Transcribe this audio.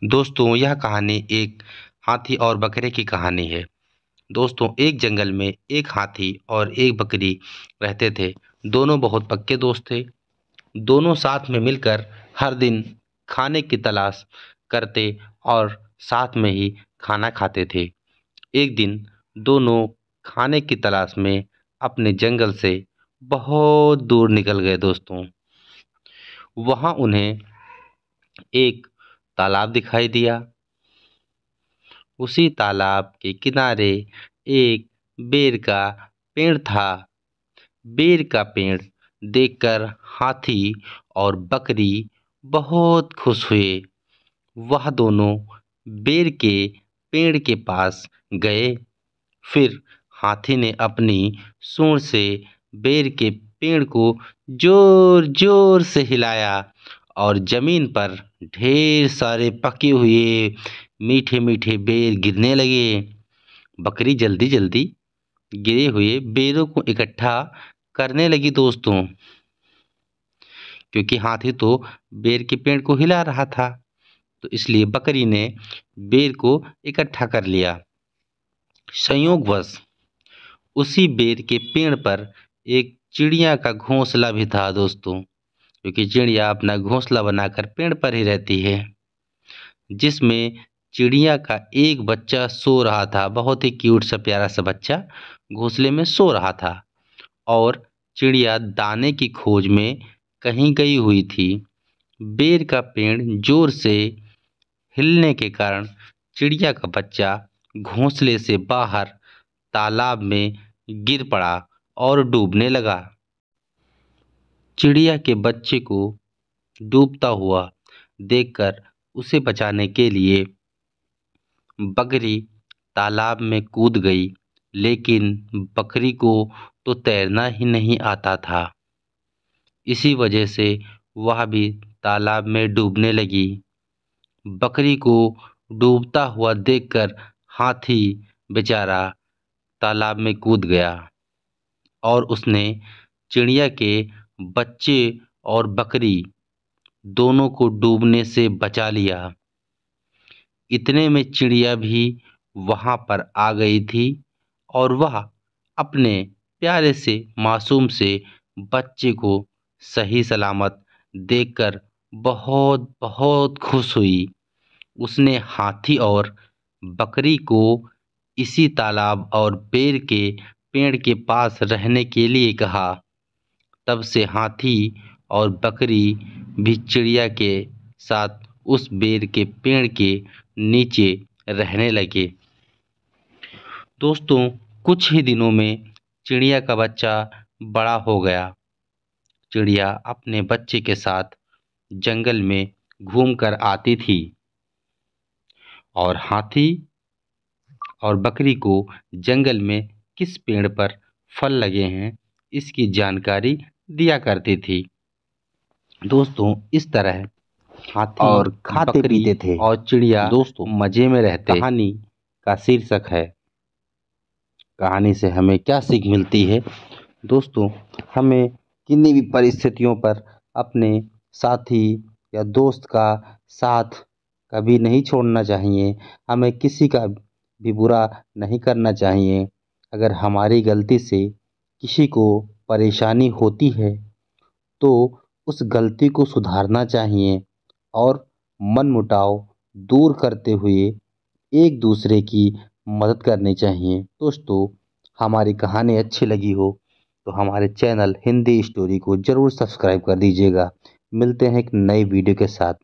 दोस्तों, यह कहानी एक हाथी और बकरे की कहानी है। दोस्तों, एक जंगल में एक हाथी और एक बकरी रहते थे। दोनों बहुत पक्के दोस्त थे। दोनों साथ में मिलकर हर दिन खाने की तलाश करते और साथ में ही खाना खाते थे। एक दिन दोनों खाने की तलाश में अपने जंगल से बहुत दूर निकल गए। दोस्तों, वहां उन्हें एक तालाब दिखाई दिया। उसी तालाब के किनारे एक बेर का पेड़ था। बेर का पेड़ देखकर हाथी और बकरी बहुत खुश हुए। वह दोनों बेर के पेड़ के पास गए। फिर हाथी ने अपनी सूंड से बेर के पेड़ को जोर जोर से हिलाया और जमीन पर ढेर सारे पके हुए मीठे मीठे बेर गिरने लगे। बकरी जल्दी जल्दी गिरे हुए बेरों को इकट्ठा करने लगी। दोस्तों, क्योंकि हाथी तो बेर के पेड़ को हिला रहा था, तो इसलिए बकरी ने बेर को इकट्ठा कर लिया। संयोगवश उसी बेर के पेड़ पर एक चिड़िया का घोंसला भी था। दोस्तों, क्योंकि चिड़िया अपना घोंसला बनाकर पेड़ पर ही रहती है, जिसमें चिड़िया का एक बच्चा सो रहा था। बहुत ही क्यूट सा प्यारा सा बच्चा घोंसले में सो रहा था और चिड़िया दाने की खोज में कहीं गई हुई थी। बेर का पेड़ जोर से हिलने के कारण चिड़िया का बच्चा घोंसले से बाहर तालाब में गिर पड़ा और डूबने लगा। चिड़िया के बच्चे को डूबता हुआ देखकर उसे बचाने के लिए बकरी तालाब में कूद गई, लेकिन बकरी को तो तैरना ही नहीं आता था। इसी वजह से वह भी तालाब में डूबने लगी। बकरी को डूबता हुआ देखकर हाथी बेचारा तालाब में कूद गया और उसने चिड़िया के बच्चे और बकरी दोनों को डूबने से बचा लिया। इतने में चिड़िया भी वहां पर आ गई थी और वह अपने प्यारे से मासूम से बच्चे को सही सलामत देखकर बहुत बहुत खुश हुई। उसने हाथी और बकरी को इसी तालाब और बेर के पेड़ के पास रहने के लिए कहा। तब से हाथी और बकरी भी चिड़िया के साथ उस बेर के पेड़ के नीचे रहने लगे। दोस्तों, कुछ ही दिनों में चिड़िया का बच्चा बड़ा हो गया। चिड़िया अपने बच्चे के साथ जंगल में घूमकर आती थी और हाथी और बकरी को जंगल में किस पेड़ पर फल लगे हैं इसकी जानकारी दिया करती थी। दोस्तों, इस तरह हाथी और खाते बकरी पीते थे। और चिड़िया दोस्तों, मजे में रहते। कहानी का शीर्षक है, कहानी से हमें क्या सीख मिलती है। दोस्तों, हमें किन्हीं भी परिस्थितियों पर अपने साथी या दोस्त का साथ कभी नहीं छोड़ना चाहिए। हमें किसी का भी बुरा नहीं करना चाहिए। अगर हमारी गलती से किसी को परेशानी होती है तो उस गलती को सुधारना चाहिए और मनमुटाव दूर करते हुए एक दूसरे की मदद करनी चाहिए। दोस्तों, हमारी कहानी अच्छी लगी हो तो हमारे चैनल हिंदी स्टोरी को ज़रूर सब्सक्राइब कर दीजिएगा। मिलते हैं एक नई वीडियो के साथ।